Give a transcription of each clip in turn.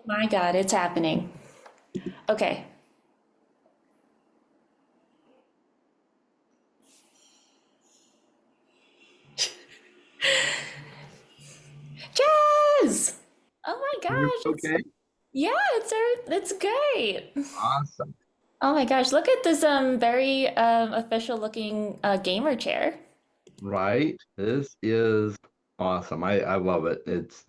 My God, it's happening. Okay. Jazz! Oh my gosh, it's Okay. yeah, it's great. Awesome. Oh my gosh, look at this very official looking gamer chair. Right. This is awesome. I love it. It's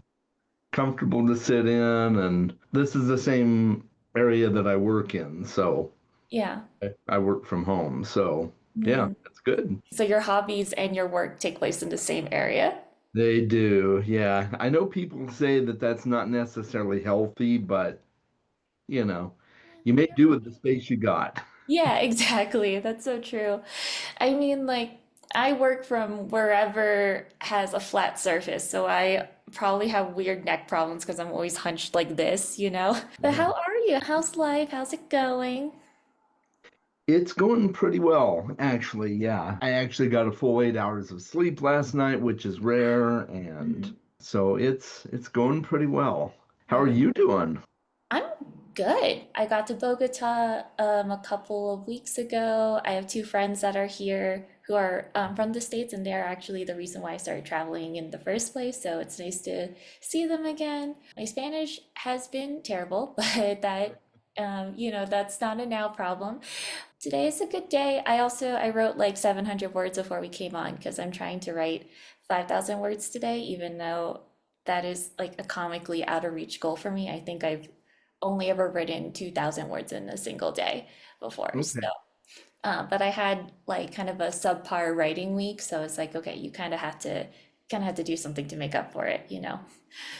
comfortable to sit in, and this is the same area that I work in. So Yeah. I work from home. So yeah, Hmm. it's good. So your hobbies and your work take place in the same area? They do. Yeah. I know people say that that's not necessarily healthy, but you know, you make do with the space you got. Yeah, exactly. That's so true. I mean, like, I work from wherever has a flat surface, so I probably have weird neck problems because I'm always hunched like this, you know? But Yeah. how are you? How's life? How's it going? It's going pretty well, actually. Yeah. I actually got a full 8 hours of sleep last night, which is rare, and Mhm. so it's going pretty well. How are Good. you doing? I'm good. I got to Bogota a couple of weeks ago. I have two friends that are here who are from the States, and they're actually the reason why I started traveling in the first place. So it's nice to see them again. My Spanish has been terrible, but that's not a now problem. Today is a good day. I wrote like 700 words before we came on because I'm trying to write 5,000 words today, even though that is like a comically out of reach goal for me. I think I've only ever written 2,000 words in a single day before. Okay. But I had like kind of a subpar writing week, so it's like, okay, you kind of have to do something to make up for it, you know?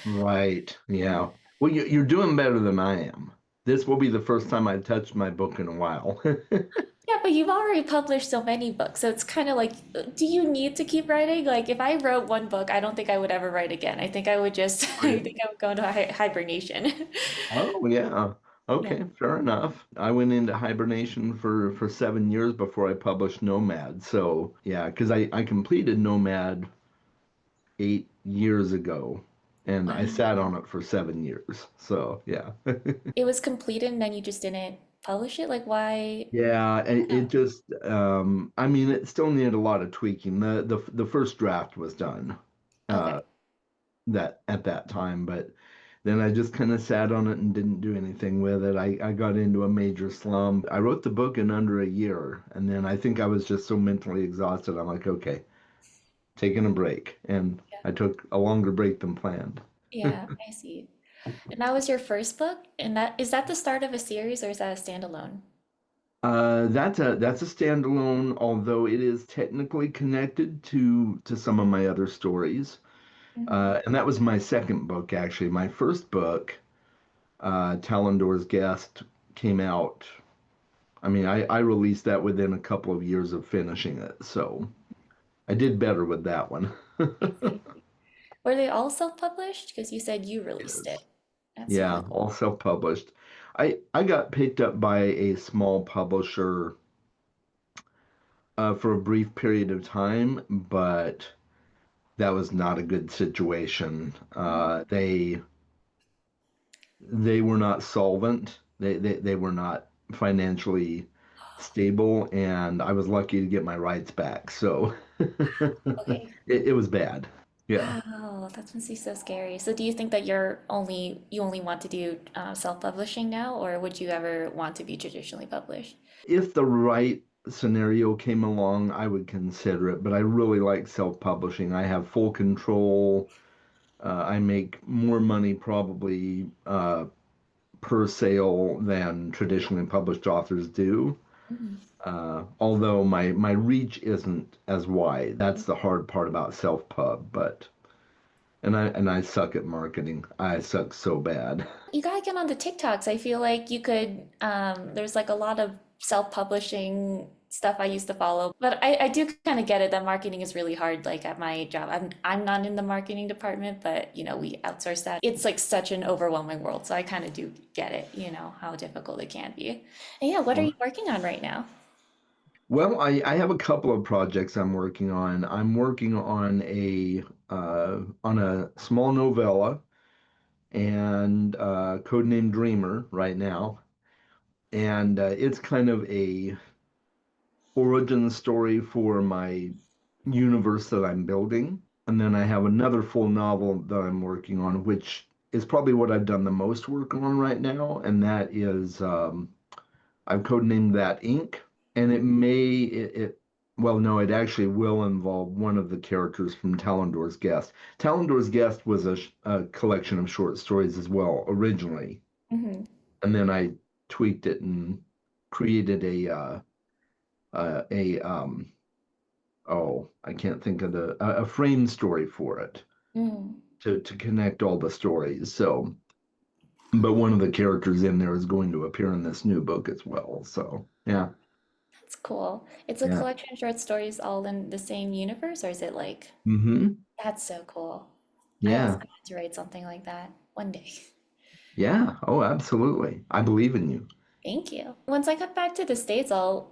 Right. Yeah. Well, you're doing better than I am. This will be the first time I've touched my book in a while. Yeah, but you've already published so many books, so it's kind of like, do you need to keep writing? Like, if I wrote one book, I don't think I would ever write again. I think I would just, I think Really? I would go into hibernation. Oh, yeah. Yeah. Okay, fair enough. I went into hibernation for 7 years before I published Nomad. So, yeah, because I completed Nomad 8 years ago, and I Wow. sat on it for 7 years. So, yeah. It was completed and then you just didn't publish it? Like, why? Yeah, it Oh, just I mean it still needed a lot of tweaking. The first draft was done uh okay. that at that time, but then I just kind of sat on it and didn't do anything with it. I got into a major slump. I wrote the book in under a year, and then I think I was just so mentally exhausted. I'm like, okay, taking a break, and Yeah. I took a longer break than planned. Yeah, I see. And that was your first book? And that is that the start of a series or is that a standalone? That's a standalone, although it is technically connected to some of my other stories. Mhm. And that was my second book, actually. My first book, Talendor's Guest, came out. I mean, I released that within a couple of years of finishing it, so I did better with that one. I see. Were they all self-published? Because you said you released Yes. it. That's really Yeah, cool. all self-published. I got picked up by a small publisher for a brief period of time, but that was not a good situation. They were not solvent. They were not financially stable, and I was lucky to get my rights back. So Okay. it was bad. Yeah. Wow, that must be so scary. So do you think that you only want to do self-publishing now, or would you ever want to be traditionally published? If the right scenario came along, I would consider it, but I really like self-publishing. I have full control. I make more money probably per sale than traditionally published authors do. Mhm. Although my reach isn't as wide. That's the hard part about self-pub, but and I suck at marketing. I suck so bad. You gotta get on the TikToks. I feel like you could, there's like a lot of self-publishing stuff I used to follow, but I do kind of get it that marketing is really hard. Like at my job, I'm not in the marketing department, but we outsource that. It's like such an overwhelming world, so I kind of do get it, how difficult it can be. And yeah, what are you working on right now? Well, I have a couple of projects I'm working on. I'm working on a small novella and codename Dreamer right now. And it's kind of a origin story for my universe that I'm building. And then I have another full novel that I'm working on, which is probably what I've done the most work on right now. And that is, I've codenamed that Ink. And well, no, it actually will involve one of the characters from Talendor's Guest. Talendor's Guest was a collection of short stories as well, originally. Hmm. And then I tweaked it and created a oh, I can't think of a frame story for it Mm. to connect all the stories. So, but one of the characters in there is going to appear in this new book as well. So, yeah, That's cool. It's a yeah. collection of short stories all in the same universe, or is it like, Mm-hmm. that's so cool. I also Yeah. want to write something like that one day. Yeah. Oh, absolutely. I believe in you. Thank you. Once I come back to the States, I'll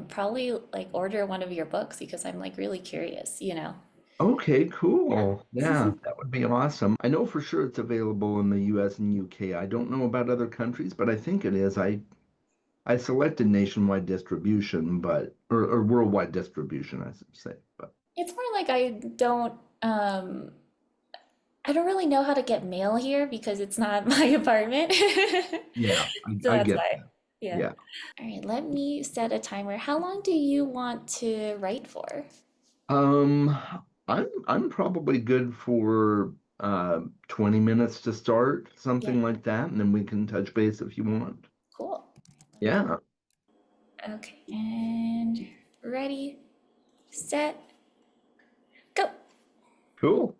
probably like order one of your books because I'm like really curious, you know? Okay, Yeah. cool. Yeah, that would be awesome. I know for sure it's available in the US and UK. I don't know about other countries, but I think it is. I selected nationwide distribution, or worldwide distribution, I should say. But It's more like um I don't really know how to get mail here because it's not my apartment. yeah, So I that's get why. that. Yeah. Yeah. All right, let me set a timer. How long do you want to write for? Um, I'm probably good for 20 minutes to start, Yeah, something like that, and then we can touch base if you want. cool. Yeah, Okay, and ready, set, go. cool.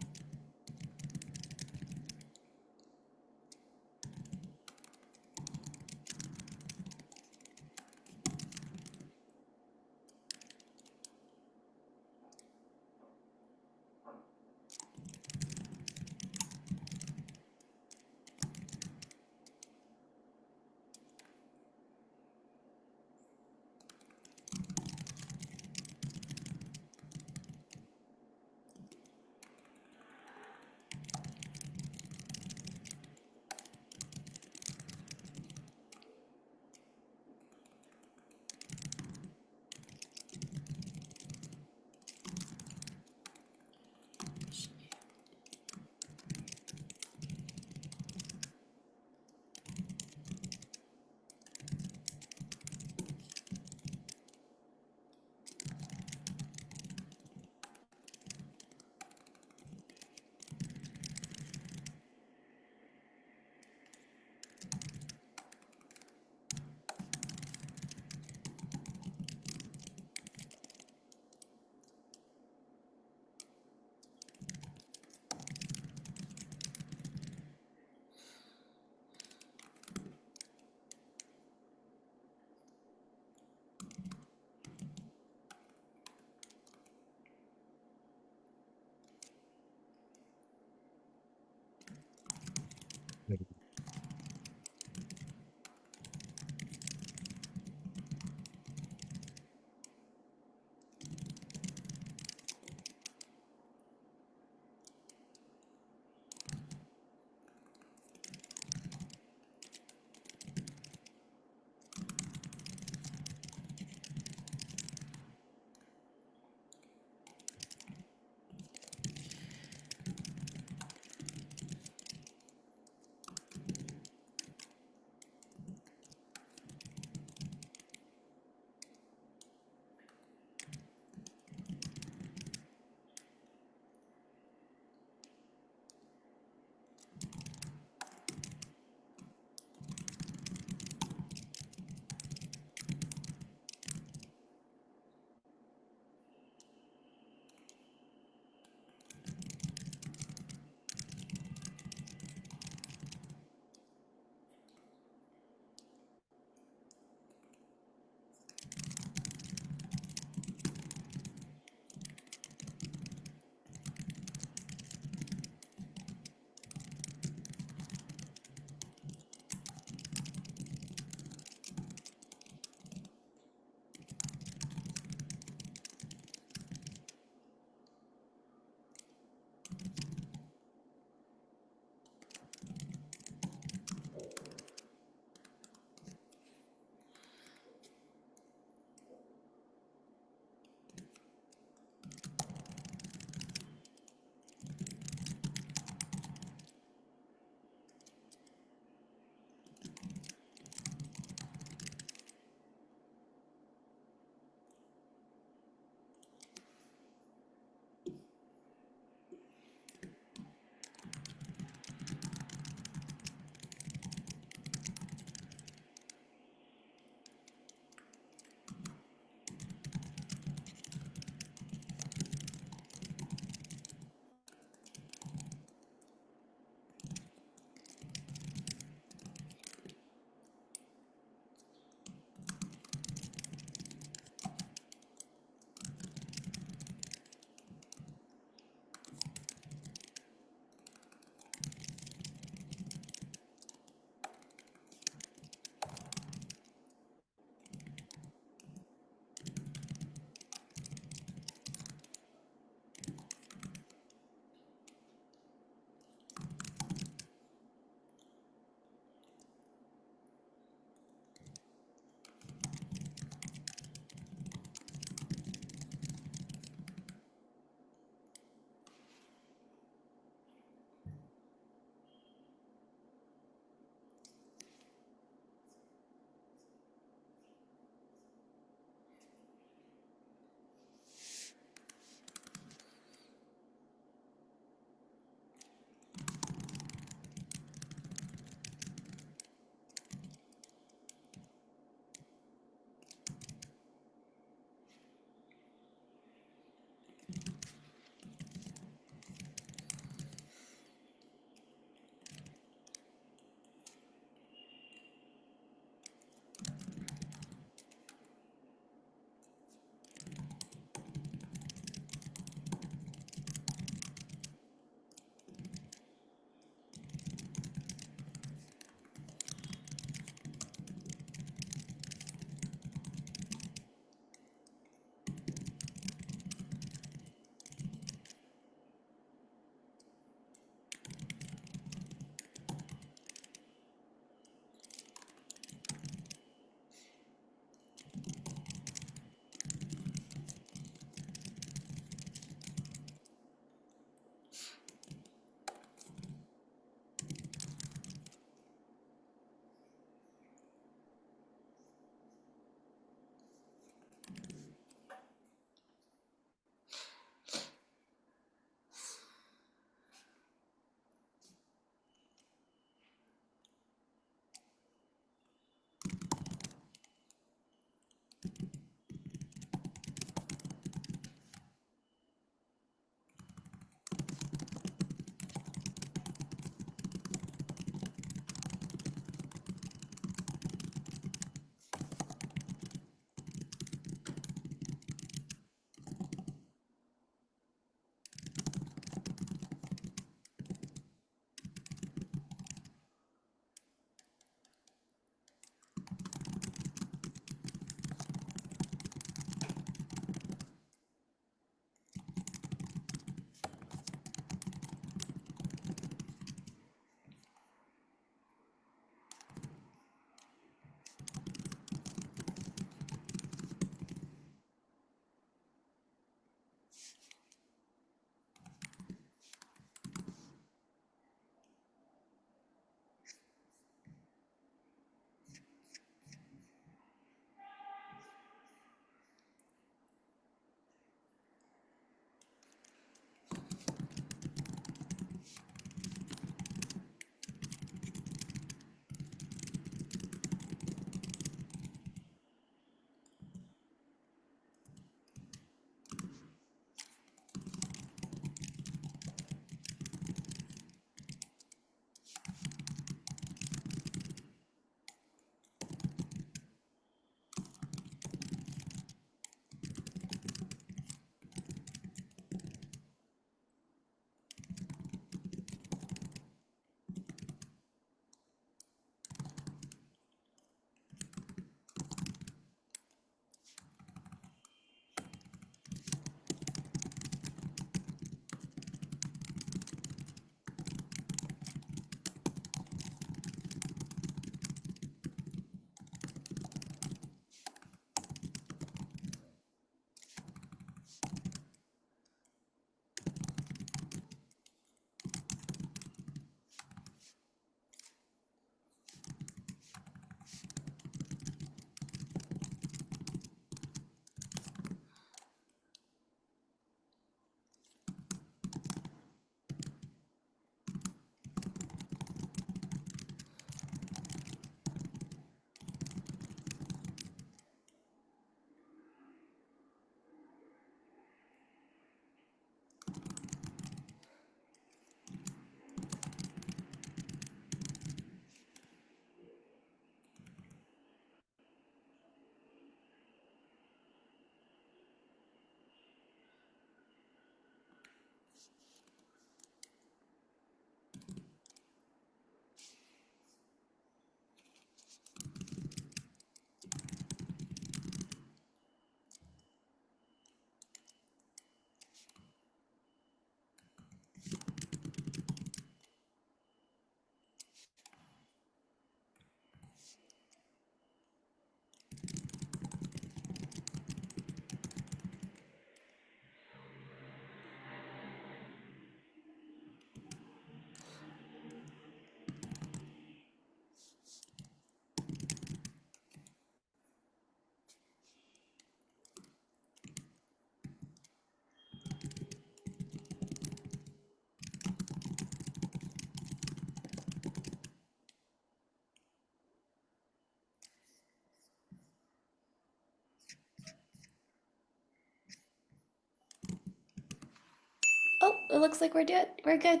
it looks like we're good.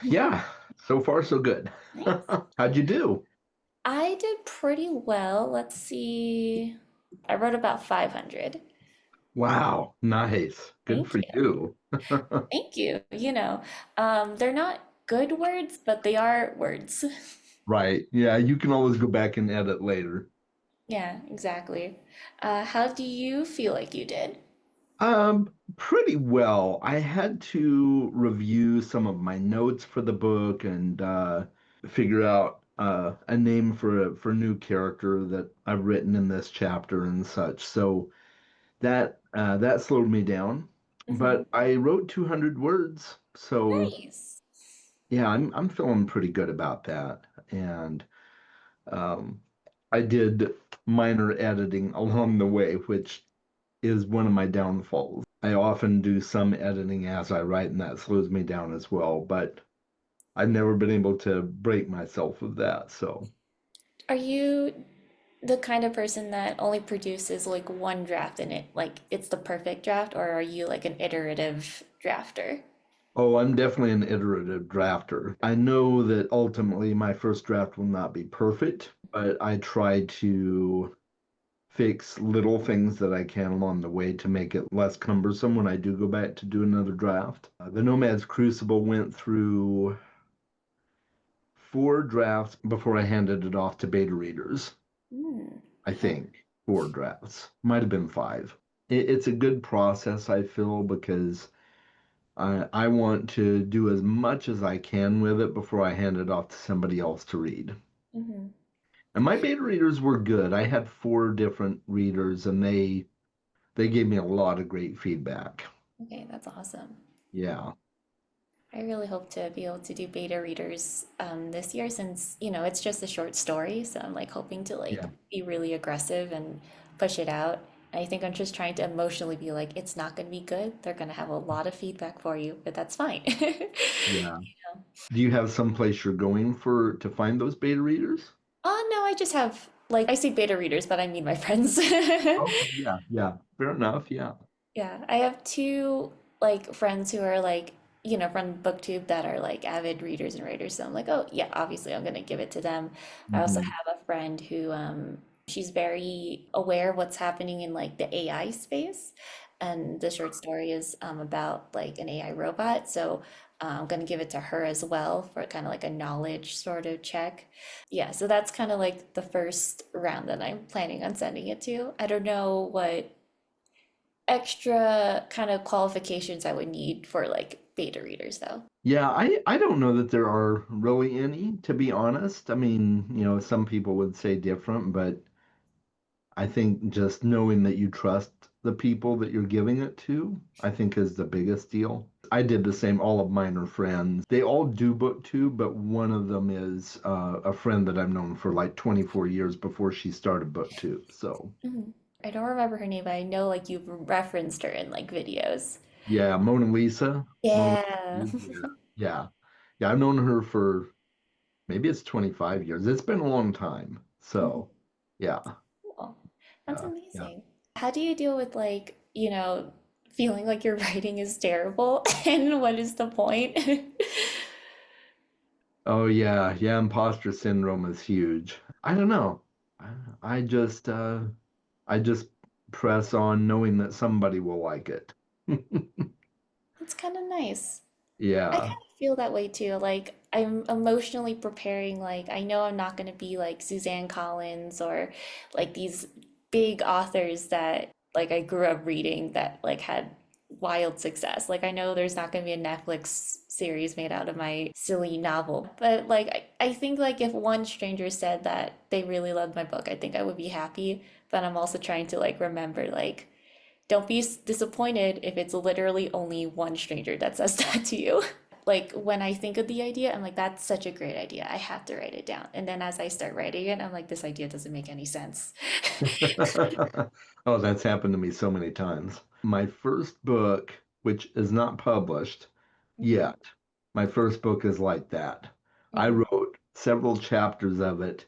Yeah, so far so good. Nice. How'd you do? I did pretty well. Let's see. I wrote about 500. Wow, nice. Good Thank for you. you. Thank you. They're not good words, but they are words. Right. Yeah, you can always go back and edit later. Yeah, exactly. How do you feel like you did? Pretty well. I had to review some of my notes for the book and figure out a name for a new character that I've written in this chapter and such. So that slowed me down. Hmm. But I wrote 200 words, so Nice. yeah, I'm feeling pretty good about that. And um, I did minor editing along the way, which is one of my downfalls. I often do some editing as I write, and that slows me down as well. But I've never been able to break myself of that. So, Are you the kind of person that only produces like one draft in it, like it's the perfect draft, or are you like an iterative drafter? oh, I'm definitely an iterative drafter. I know that ultimately my first draft will not be perfect, but I try to fix little things that I can along the way to make it less cumbersome when I do go back to do another draft. The Nomad's Crucible went through 4 drafts before I handed it off to beta readers. Hmm. I think 4 drafts, might have been 5. It's a good process, I feel, because I want to do as much as I can with it before I hand it off to somebody else to read. Hmm. And my beta readers were good. I had 4 different readers, and they gave me a lot of great feedback. Okay, that's awesome. Yeah, I really hope to be able to do beta readers this year since, it's just a short story. So I'm like hoping to like yeah, be really aggressive and push it out. I think I'm just trying to emotionally be like, it's not going to be good. They're going to have a lot of feedback for you, but that's fine. yeah. Do you have some place you're going for to find those beta readers? Oh, no, I just have like, I say beta readers, but I mean my friends. Okay, yeah, yeah. Fair enough. Yeah. Yeah, I have two like friends who are like, from BookTube that are like avid readers and writers. So I'm like, oh yeah, obviously I'm gonna give it to them. I also Hmm. have a friend who she's very aware of what's happening in like the AI space. And the short story is about like an AI robot. So I'm gonna give it to her as well for kind of like a knowledge sort of check. Yeah, so that's kind of like the first round that I'm planning on sending it to. I don't know what extra kind of qualifications I would need for like beta readers though. Yeah, I don't know that there are really any, to be honest. I mean, some people would say different, but I think just knowing that you trust the people that you're giving it to, I think is the biggest deal. I did the same. All of mine are friends. They all do BookTube, but one of them is a friend that I've known for like 24 years before she started BookTube. So, Mhm. I don't remember her name, but I know like you've referenced her in like videos. yeah, Mona Lisa. Mona Yeah. Lisa, yeah. Yeah. Yeah, I've known her for maybe it's 25 years. It's been a long time. Mhm. So, yeah. Cool. That's Yeah. amazing. How do you deal with like, feeling like your writing is terrible and what is the point? Oh yeah, yeah, imposter syndrome is huge. I don't know. I I just uh I just press on knowing that somebody will like it. It's kind of nice. I kind Yeah. of feel that way too. Like I'm emotionally preparing, like I know I'm not going to be like Suzanne Collins or like these big authors that like I grew up reading that like had wild success. Like I know there's not going to be a Netflix series made out of my silly novel. But like I think like if one stranger said that they really loved my book, I think I would be happy. But I'm also trying to like remember like don't be disappointed if it's literally only one stranger that says that to you. Like when I think of the idea, I'm like, that's such a great idea. I have to write it down. And then as I start writing it, I'm like, this idea doesn't make any sense. Oh, that's happened to me so many times. My first book, which is not published Mhm, yet, my first book is like that. I mhm. wrote several chapters of it,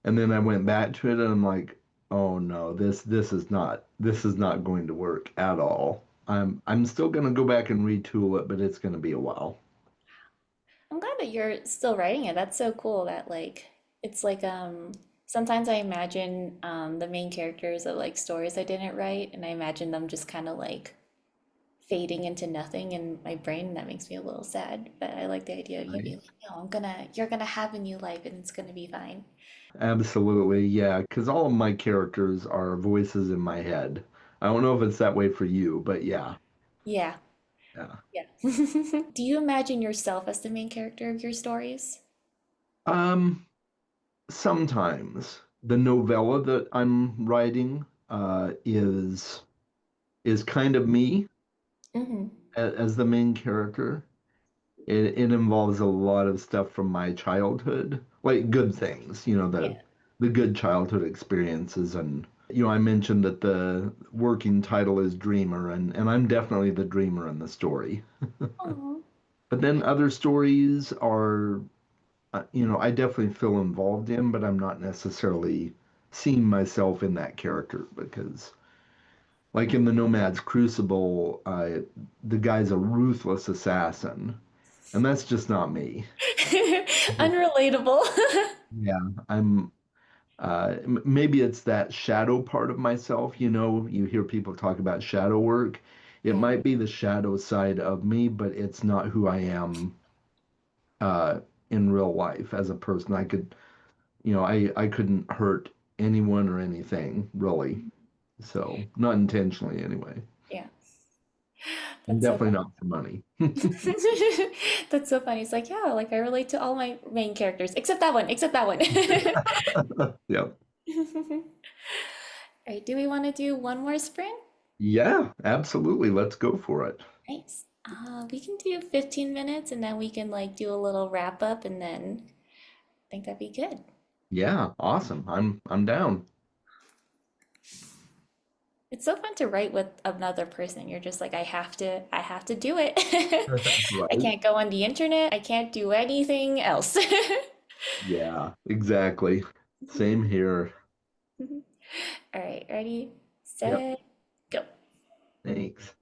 and then I went back to it, and I'm like, oh no, this is not going to work at all. I'm still gonna go back and retool it, but it's gonna be a while. I'm glad that you're still writing it. That's so cool that it's like sometimes I imagine the main characters of like stories I didn't write and I imagine them just kind of like fading into nothing in my brain and that makes me a little sad. But I like the idea of you being Right. like, no, you're gonna have a new life and it's gonna be fine. Absolutely, yeah, because all of my characters are voices in my head. I don't know if it's that way for you, but yeah, Yeah, yeah. yeah. Do you imagine yourself as the main character of your stories? Um, Sometimes the novella that I'm writing is kind of me Hmm. as the main character. It involves a lot of stuff from my childhood, like good things, Yeah. the good childhood experiences. And I mentioned that the working title is Dreamer, and I'm definitely the dreamer in the story. Aw. But then other stories are, I definitely feel involved in, but I'm not necessarily seeing myself in that character because, like in the Nomad's Crucible, the guy's a ruthless assassin, and that's just not me. Unrelatable. Yeah, I'm maybe it's that shadow part of myself, you hear people talk about shadow work. It Yeah. might be the shadow side of me, but it's not who I am uh in real life as a person. I couldn't hurt anyone or anything, really. So, not intentionally anyway. Yeah. And That's so definitely funny. not for money. That's so funny. It's like, yeah, like I relate to all my main characters, except that one, except that one. Yep. All right, do we want to do one more sprint? Yeah, absolutely. Let's go for it. Nice. We can do 15 minutes and then we can like do a little wrap up and then I think that'd be good. Yeah, awesome. I'm down. It's so fun to write with another person. You're just like, I have to do it. I Right? can't go on the internet. I can't do anything else. Yeah, exactly. Same here. All right, ready, Yep. set, go. Thanks.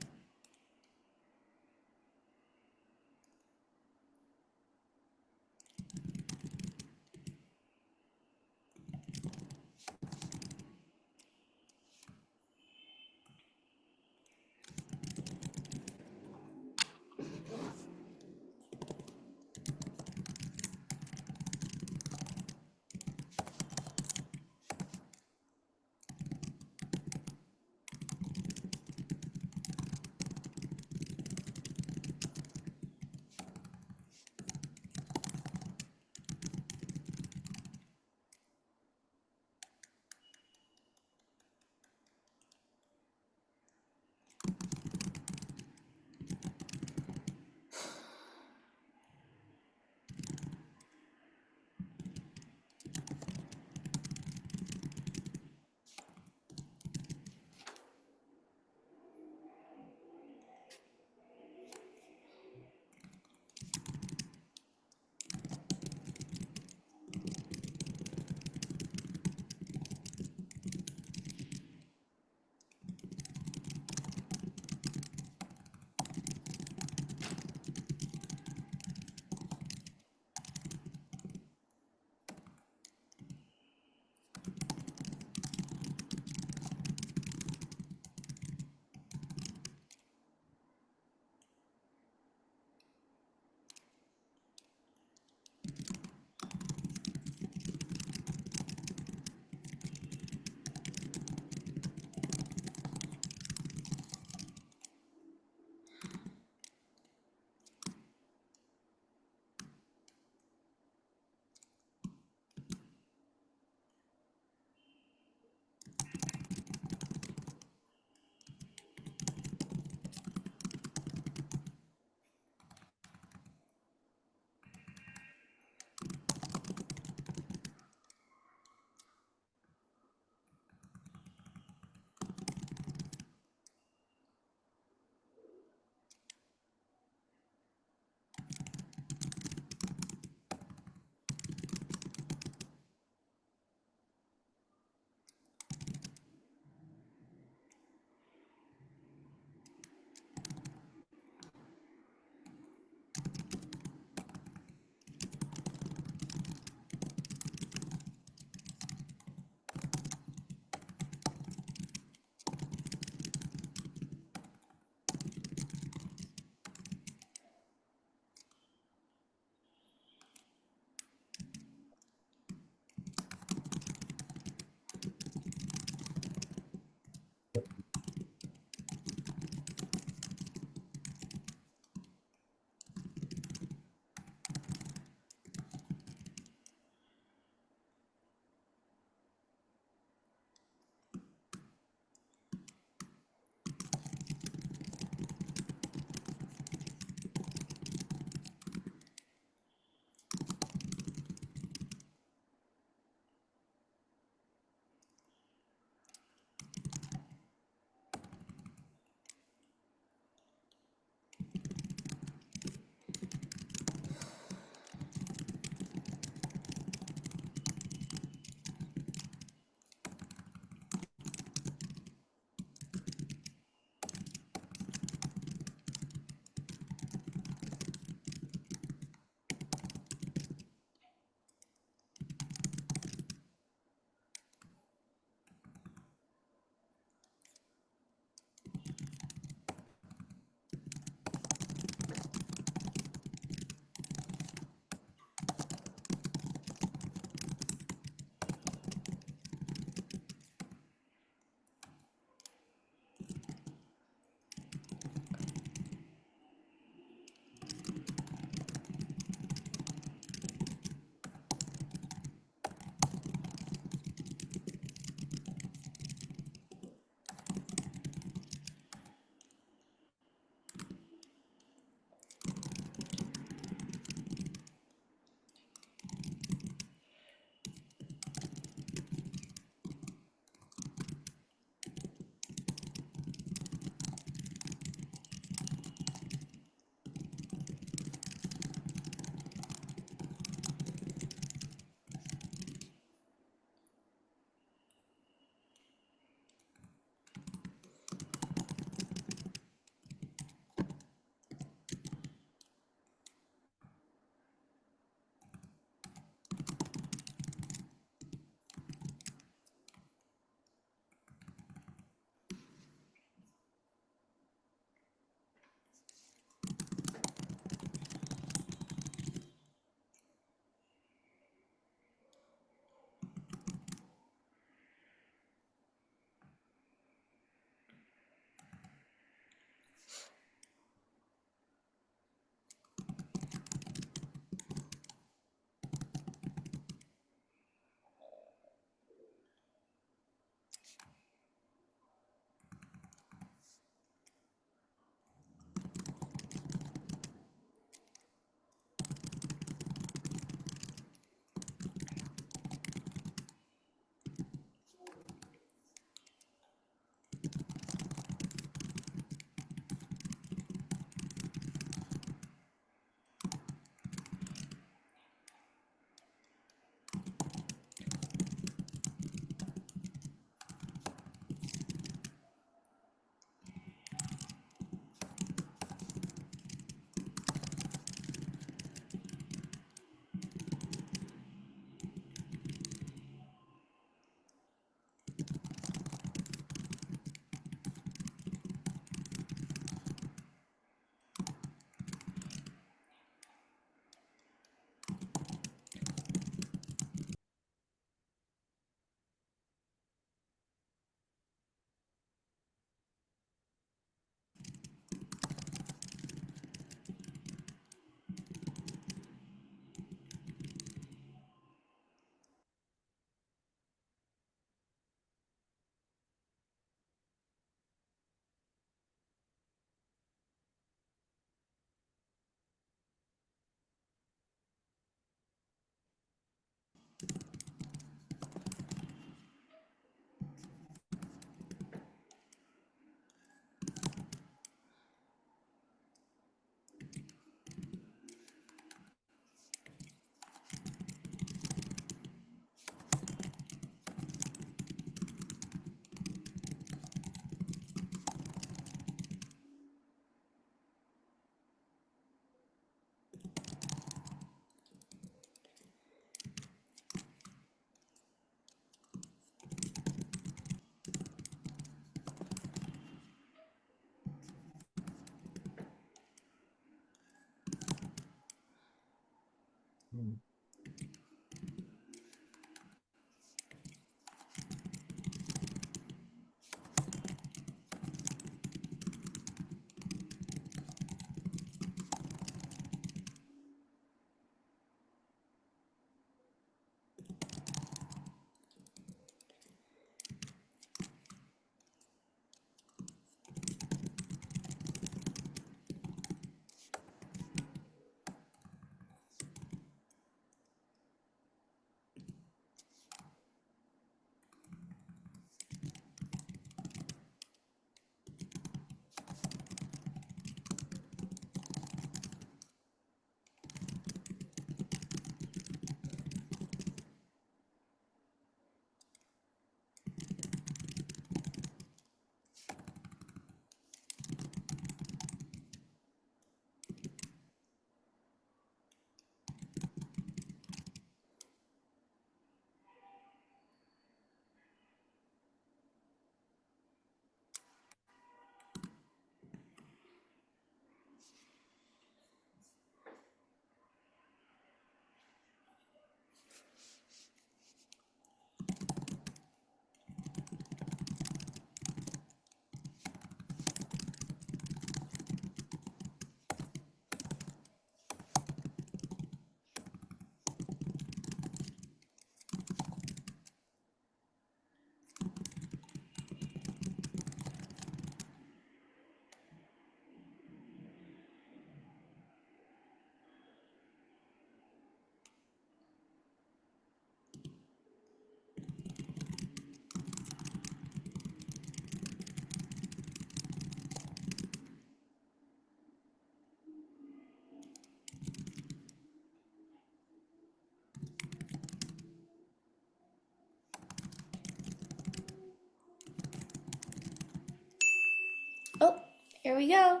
Oh, here we go.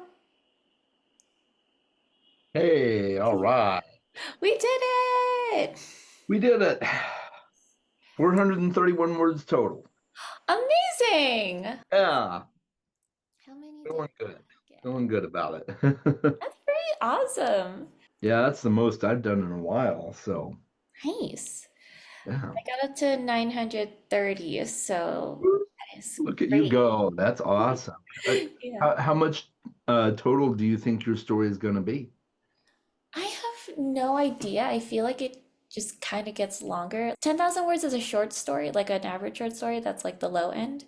Hey, all right. We did it! We did it. 431 words total. Amazing! Yeah, How many did feeling good. I Feeling get? good about it. That's pretty awesome. Yeah, that's the most I've done in a while. So, Nice. yeah. I got up to 930, so that is Look at you great. go. That's awesome. Yeah. How much total do you think your story is going to be? I have no idea. I feel like it just kind of gets longer. 10,000 words is a short story, like an average short story. That's like the low end.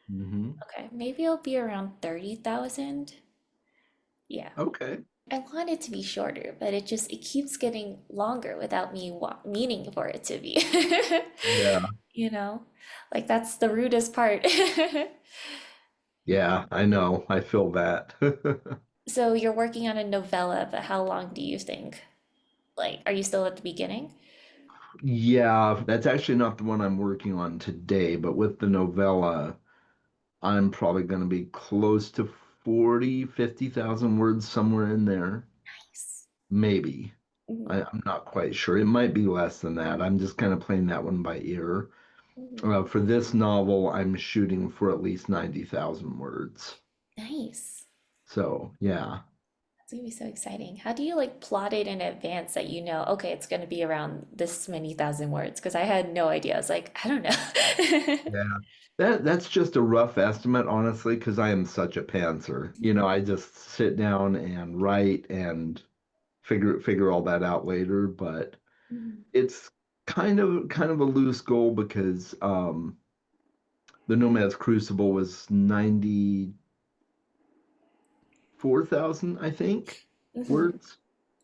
Hmm. Okay, maybe it'll be around 30,000. Yeah. Okay. I want it to be shorter, but it keeps getting longer without me wa meaning for it to be. Yeah. You know, like that's the rudest part. Yeah, I know. I feel that. So you're working on a novella, but how long do you think? Like, are you still at the beginning? Yeah, that's actually not the one I'm working on today, but with the novella, I'm probably going to be close to 40, 50,000 words somewhere in there. Nice. Maybe. Mhm, I'm not quite sure. It might be less than that. I'm just kind of playing that one by ear. mhm. For this novel, I'm shooting for at least 90,000 words. Nice. So, yeah. That's gonna be so exciting. How do you like plot it in advance that you know, okay, it's gonna be around this many thousand words? Because I had no idea. I was like, I don't know. Yeah. That's just a rough estimate, honestly, because I am such a pantser. I just sit down and write and figure all that out later, but Mhm, it's kind of a loose goal because the Nomad's Crucible was 94,000, I think, mhm. words.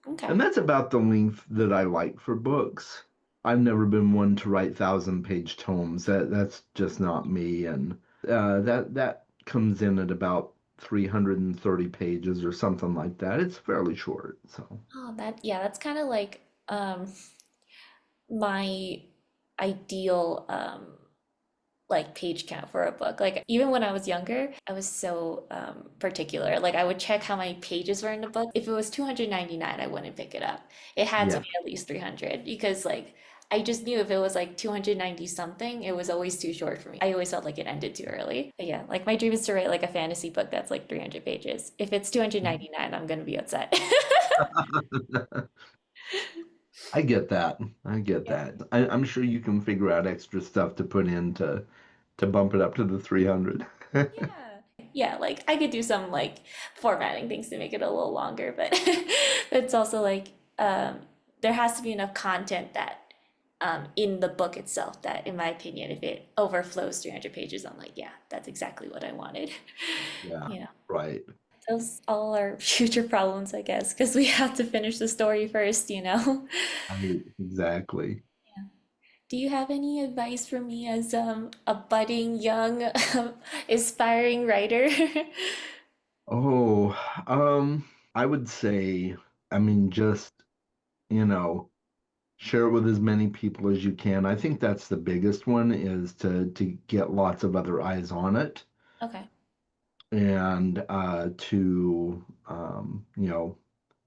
Okay. And that's about the length that I like for books. I've never been one to write 1,000-page tomes. That's just not me. And that comes in at about 330 pages or something like that. It's fairly short. So, Oh, yeah, that's kind of like my ideal like page count for a book. Like even when I was younger, I was so particular. Like I would check how many pages were in the book. If it was 299, I wouldn't pick it up. It had to yeah. be at least 300 because like I just knew if it was like 290 something, it was always too short for me. I always felt like it ended too early. But yeah, like my dream is to write like a fantasy book that's like 300 pages. If it's 299, I'm gonna be upset. I get that. I get Yeah. that. I'm sure you can figure out extra stuff to put in to bump it up to the 300. Yeah. Yeah, like I could do some like formatting things to make it a little longer, but it's also like there has to be enough content that in the book itself that, in my opinion, if it overflows 300 pages, I'm like, yeah, that's exactly what I wanted. Yeah, You know, right. those all are future problems, I guess, because we have to finish the story first, you know? Right, exactly. Do you have any advice for me as a budding young aspiring writer? Oh, I would say, I mean, just, you know, share it with as many people as you can. I think that's the biggest one is to get lots of other eyes on it Okay. and to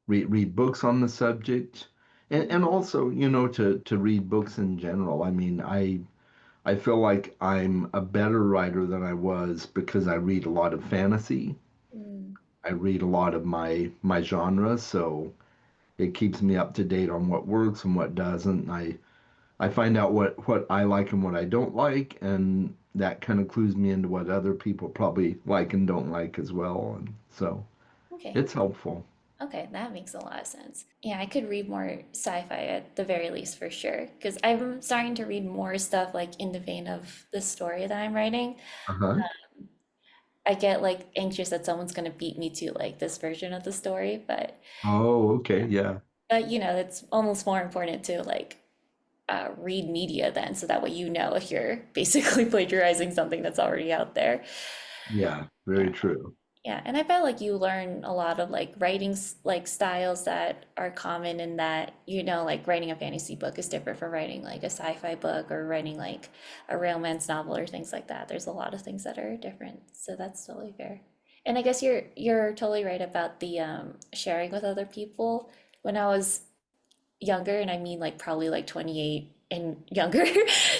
read books on the subject and Mhm. also, to read books in general. I mean, I feel like I'm a better writer than I was because I read a lot of fantasy. Mm. I read a lot of my genre, so it keeps me up to date on what works and what doesn't. I find out what I like and what I don't like, and that kind of clues me into what other people probably like and don't like as well. And so Okay. it's helpful. Okay, that makes a lot of sense. Yeah, I could read more sci-fi at the very least for sure, because I'm starting to read more stuff like in the vein of the story that I'm writing. Uh-huh. I get like anxious that someone's gonna beat me to like this version of the story, Oh, okay. Yeah. but you know, it's almost more important to like read media then, so that way you know if you're basically plagiarizing something that's already out there. Yeah. Very Yeah. true. Yeah, and I bet like you learn a lot of like like styles that are common in that, you know, like writing a fantasy book is different from writing like a sci-fi book or writing like a romance novel or things like that. There's a lot of things that are different. So that's totally fair. And I guess you're totally right about the sharing with other people. When I was younger, and I mean like probably like 28 and younger,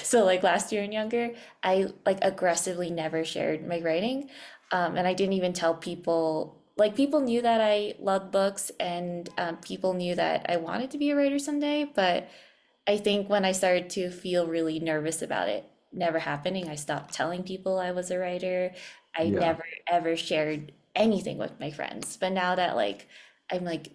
so like last year and younger, I like aggressively never shared my writing. And I didn't even tell people, like people knew that I loved books and people knew that I wanted to be a writer someday, but I think when I started to feel really nervous about it never happening, I stopped telling people I was a writer. I Yeah. never ever shared anything with my friends. But now that like I'm like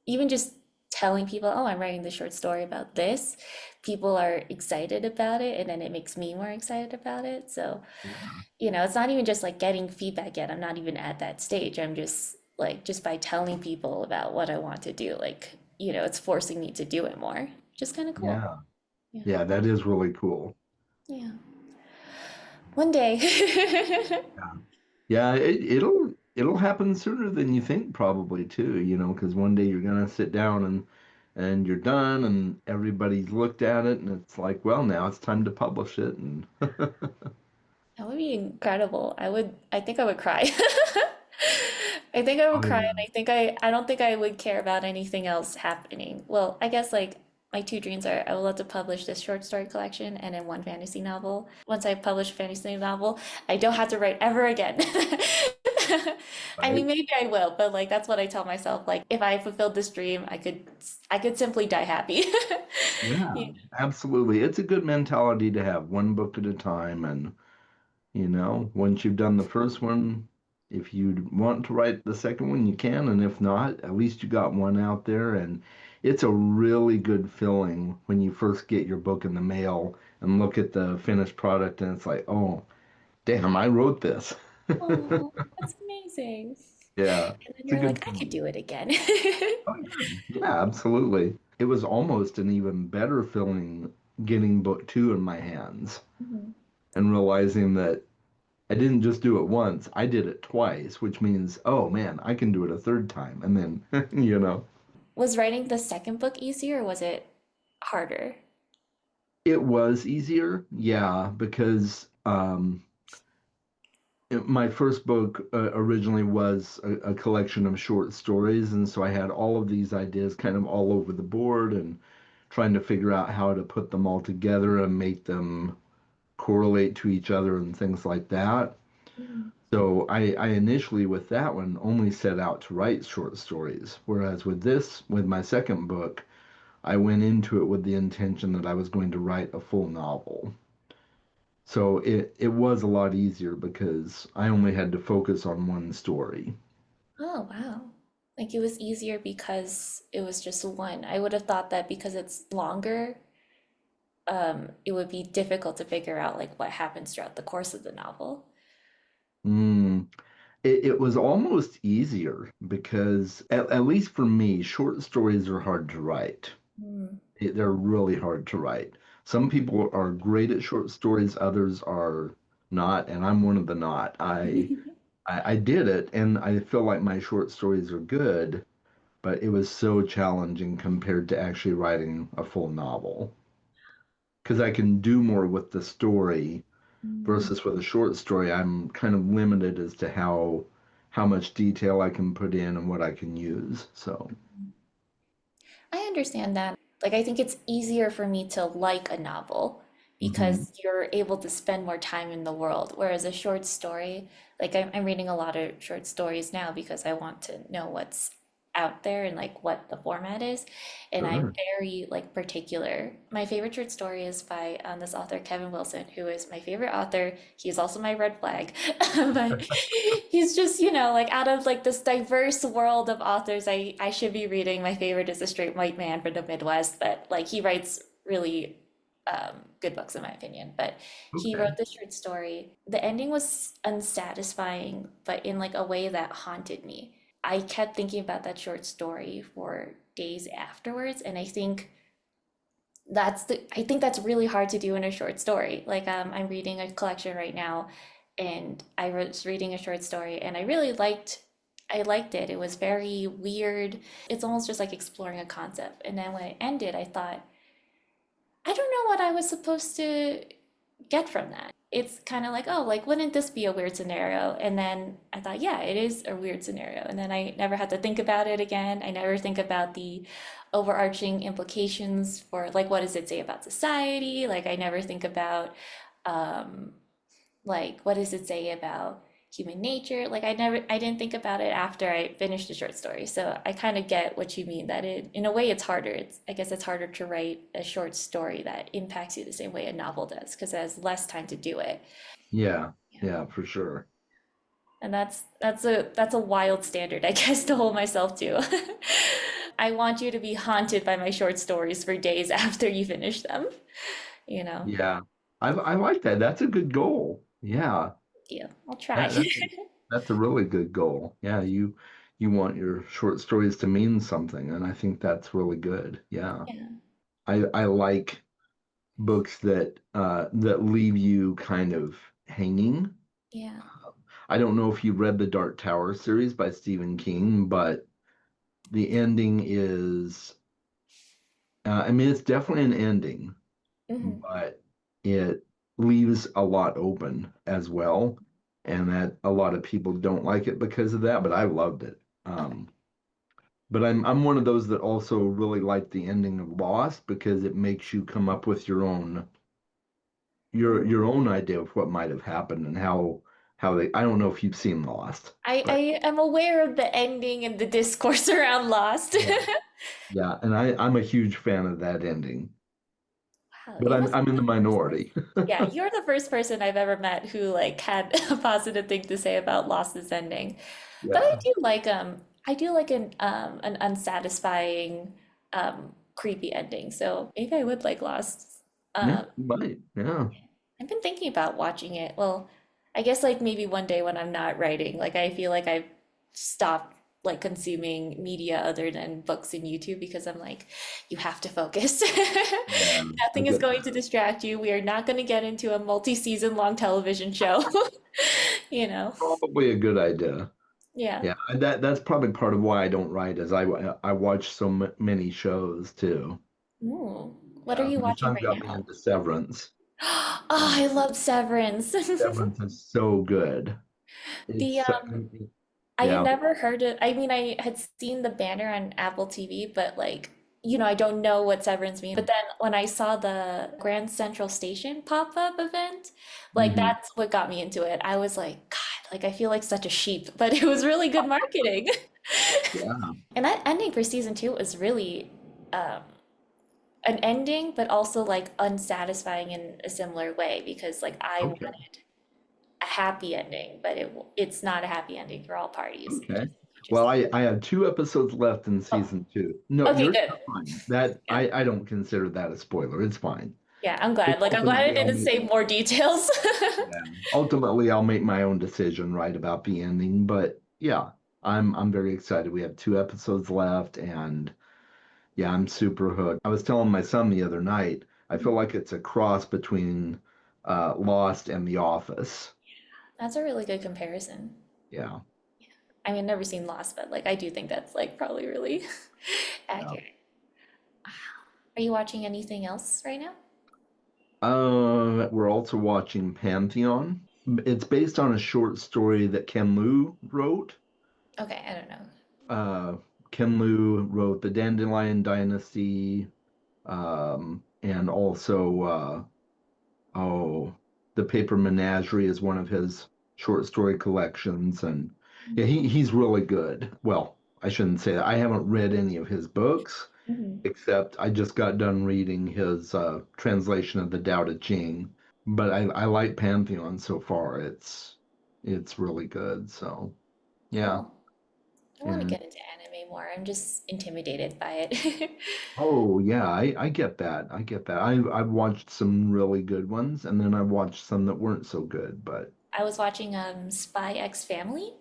even just telling people, oh, I'm writing the short story about this, people are excited about it, and then it makes me more excited about it. So, Yeah. you know, it's not even just like getting feedback yet. I'm not even at that stage. I'm just like, just by telling people about what I want to do, like, you know, it's forcing me to do it more. Just kind of cool. Yeah. Yeah. Yeah, that is really cool. Yeah. One day. Yeah. Yeah, it'll happen sooner than you think probably too, because one day you're gonna sit down and you're done and everybody's looked at it and it's like, well, now it's time to publish it and That would be incredible. I think I would cry. I think I would oh cry, yeah. and I don't think I would care about anything else happening. Well, I guess like my two dreams are I would love to publish this short story collection and then one fantasy novel. Once I publish a fantasy novel, I don't have to write ever again. I mean, Right. maybe I will, but like that's what I tell myself. Like if I fulfilled this dream, I could simply die happy. Yeah, Yeah. absolutely. It's a good mentality to have one book at a time and once you've done the first one, if you want to write the second one, you can, and if not, at least you got one out there. And it's a really good feeling when you first get your book in the mail and look at the finished product, and it's like, oh, damn, I wrote this. Oh, that's amazing. Yeah, And then it's a you're good like, I could feeling. do it again. Oh, yeah. Yeah, absolutely. It was almost an even better feeling getting book two in my hands Mhm. and realizing that I didn't just do it once, I did it twice, which means, oh man, I can do it a third time. And then, Was writing the second book easier or was it harder? it was easier. Yeah, because my first book originally was a collection of short stories. And so I had all of these ideas kind of all over the board and trying to figure out how to put them all together and make them correlate to each other and things like that. Mhm. So I initially with that one only set out to write short stories, whereas with my second book, I went into it with the intention that I was going to write a full novel. So it was a lot easier because I only had to focus on one story. Oh, wow. Like it was easier because it was just one. I would have thought that because it's longer, it would be difficult to figure out like what happens throughout the course of the novel. Mm. It was almost easier because, at least for me, short stories are hard to write. Mm. They're really hard to write. Some people are great at short stories, others are not, and I'm one of the not. I did it, and I feel like my short stories are good, but it was so challenging compared to actually writing a full novel because I can do more with the story Mm. versus with a short story. I'm kind of limited as to how much detail I can put in and what I can use. So, I understand that. Like, I think it's easier for me to like a novel mhm. because you're able to spend more time in the world. Whereas a short story, like, I'm reading a lot of short stories now because I want to know what's out there and like what the format is. And I'm Sure. very like particular. My favorite short story is by this author, Kevin Wilson, who is my favorite author. He's also my red flag. But he's just, like out of like this diverse world of authors I should be reading, my favorite is A Straight White Man from the Midwest, but like he writes really good books in my opinion. But he Okay. wrote this short story. The ending was unsatisfying, but in like a way that haunted me. I kept thinking about that short story for days afterwards, and I think that's really hard to do in a short story. Like I'm reading a collection right now, and I was reading a short story, and I liked it. It was very weird. It's almost just like exploring a concept. And then when it ended, I thought, I don't know what I was supposed to get from that. It's kind of like, oh, like, wouldn't this be a weird scenario? And then I thought, yeah, it is a weird scenario. And then I never had to think about it again. I never think about the overarching implications for, like, what does it say about society? Like, I never think about, um, like, what does it say about human nature? Like, I didn't think about it after I finished the short story. So I kind of get what you mean that in a way, it's harder. I guess it's harder to write a short story that impacts you the same way a novel does because it has less time to do it. Yeah. Yeah. Yeah, for sure. And that's a wild standard, I guess, to hold myself to. I want you to be haunted by my short stories for days after you finish them, you know? Yeah. I like that. That's a good goal. Yeah. Yeah, I'll try. That, that's a really good goal. Yeah, you want your short stories to mean something, and I think that's really good. Yeah. Yeah, I like books that leave you kind of hanging. yeah. I don't know if you read the Dark Tower series by Stephen King, but the ending is I mean it's definitely an ending, Hmm. but it leaves a lot open as well, and that a lot of people don't like it because of that, but I loved it. Okay. But I'm one of those that also really like the ending of Lost because it makes you come up with your own idea of what might have happened and how they I don't know if you've seen Lost, I but am aware of the ending and the discourse around Lost. yeah. Yeah, and I'm a huge fan of that ending. Wow, But you I'm must be I'm in the the first minority. person. Yeah, you're the first person I've ever met who like had a positive thing to say about Lost's ending. But Yeah. I do like an unsatisfying creepy ending. So maybe I would like Lost. Yeah, Um you might. Yeah. I've been thinking about watching it. Well, I guess like maybe one day when I'm not writing, like I feel like I've stopped like consuming media other than books and YouTube because I'm like, you have to focus. Yeah, I Nothing is get going to that. distract you. We are not going to get into a multi-season long television show, you know? Probably a good idea. Yeah. Yeah, that's probably part of why I don't write is I watch so many shows too. Ooh. What are Yeah, you my watching son right got me now? into Severance. Oh, Uh, I love Severance. Severance is so good. The It's so, I had yeah. never heard it. I mean, I had seen the banner on Apple TV, but like, I don't know what severance means. But then when I saw the Grand Central Station pop-up event, like Mhm. that's what got me into it. I was like, God, like I feel like such a sheep, but it was really good marketing. Yeah. And that ending for season two was really, um, an ending, but also like unsatisfying in a similar way because like I Okay. wanted a happy ending, but it's not a happy ending for all parties. Okay. Which is Well, I have 2 episodes left in oh, season 2. No, okay, you're good. fine. That Yeah. I don't consider that a spoiler. It's fine. Yeah, I'm It, glad. Like I'm glad I ultimately, I'll didn't make say more details. yeah. Ultimately, I'll make my own decision, right, about the ending. But yeah, I'm very excited. We have 2 episodes left, and yeah, I'm super hooked. I was telling my son the other night, I feel like it's a cross between Lost and The Office. That's a really good comparison. Yeah. I mean, I've never seen Lost, but like I do think that's like probably really Yeah. accurate. Are you watching anything else right now? We're also watching Pantheon. It's based on a short story that Ken Liu wrote. Okay, I don't know. Uh, Ken Liu wrote The Dandelion Dynasty, and also oh, The Paper Menagerie is one of his short story collections, and yeah, he's really good. Well, I shouldn't say that. I haven't read any of his books, Mhm. except I just got done reading his translation of the Tao Te Ching. But I like Pantheon so far. It's really good. So yeah, Cool. I want to and get into anime more. I'm just intimidated by it. oh yeah, I get that. I get that. I've watched some really good ones, and then I've watched some that weren't so good. But I was watching Spy X Family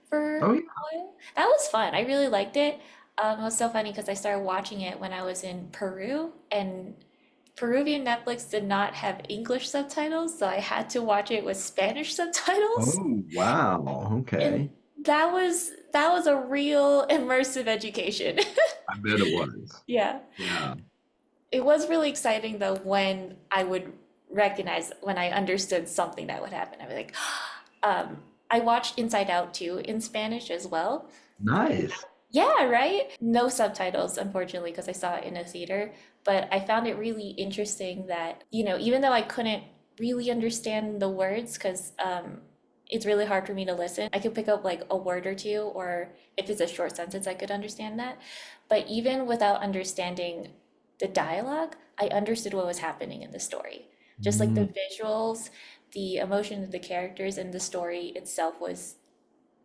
for a oh yeah, while. That was fun. I really liked it. It was so funny because I started watching it when I was in Peru, and Peruvian Netflix did not have English subtitles, so I had to watch it with Spanish subtitles. oh wow, And okay. that was a real immersive education. I bet it was. Yeah. Yeah. It was really exciting though when I would recognize when I understood something that would happen. I'd be like, I watched Inside Out too in Spanish as well. Nice. Yeah, right? No subtitles, unfortunately, because I saw it in a theater. But I found it really interesting that, even though I couldn't really understand the words, because it's really hard for me to listen, I could pick up like a word or two, or if it's a short sentence, I could understand that. But even without understanding the dialogue, I understood what was happening in the story. Just like Mm, the visuals, the emotion of the characters, and the story itself was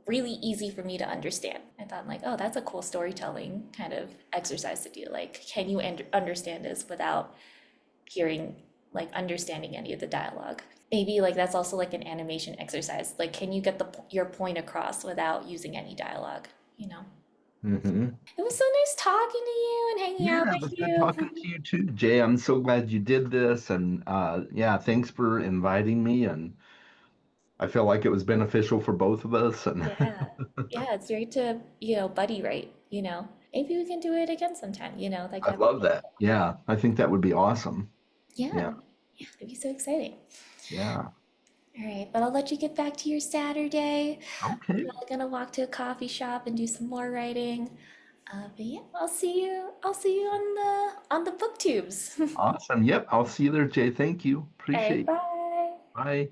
really easy for me to understand. I thought like, oh, that's a cool storytelling kind of exercise to do. Like, can you understand this without hearing, like, understanding any of the dialogue? Maybe like that's also like an animation exercise. Like, can you get your point across without using any dialogue? You know. hmm It was so nice talking to you and hanging out Yeah, it with was good talking you. to you too, Jay. I'm so glad you did this, and yeah, thanks for inviting me. And I feel like it was beneficial for both of us. And Yeah. Yeah, it's great to, buddy write. Maybe we can do it again sometime, like I have love that. Yeah, I think that would be awesome. Yeah, yeah. Yeah, it'd be so exciting. yeah. All right, but I'll let you get back to your Saturday. I'm Okay. probably gonna walk to a coffee shop and do some more writing. But yeah, I'll see you on the booktubes. Awesome. Yep. I'll see you there, Jay. Thank you. All right, Appreciate it. bye. Bye.